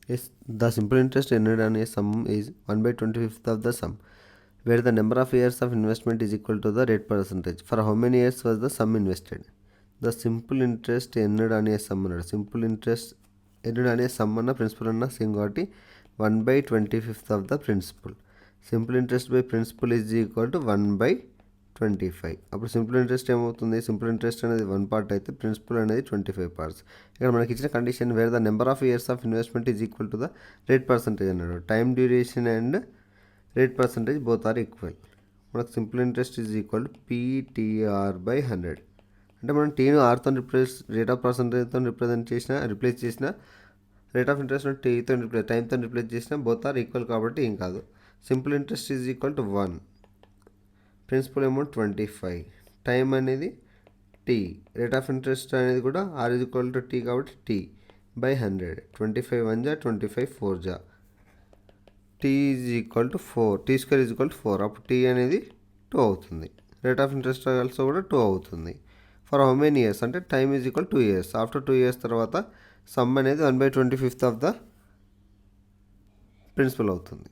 The simple interest earned on a sum is 1/25th of the sum, where the number of years of investment is equal to the rate percentage. For how many years was the sum invested? The simple interest earned on a sum అన్నాడు. Simple interest earned అనే sum అన్న principal అన్న same కాబట్టి 1/25th of the principal. Simple interest by principal is equal to 1/25. అప్పుడు simple interest ఏమవుతుంది? Simple interest అనేది 1 part అయితే principal అనేది 25 పార్ట్స్. ఇక్కడ మనకి ఇచ్చిన condition where the number of years of investment is equal to the rate percentage అన్నాడు. Time duration and rate percentage both are equal. మనకు simple interest is equal to PTR/100. అంటే మనం టీను ఆర్తో రేట్ ఆఫ్ పర్సంటేజ్తో రిప్లేస్ చేసిన rate of interest టీతో టైంతో రిప్లేస్ చేసిన బోత్ ఆర్ ఈక్వల్ కాబట్టి ఏం కాదు. Simple interest is equal to 1, principal amount 25, time అనేది T, రేట్ ఆఫ్ ఇంట్రెస్ట్ అనేది కూడా R is equal to T కాబట్టి T/100. 25 1 జా 25 4 జా T is equal to 4, T² is equal to 4. అప్పుడు T అనేది 2 అవుతుంది. రేట్ ఆఫ్ ఇంట్రెస్ట్ ఆల్సో కూడా 2 అవుతుంది. ఫర్ హౌ మెనీ ఇయర్స్ అంటే time is equal 2 years. After 2 years తర్వాత సమ్ అనేది 1/25th ఆఫ్ ద ప్రిన్సిపల్ అవుతుంది.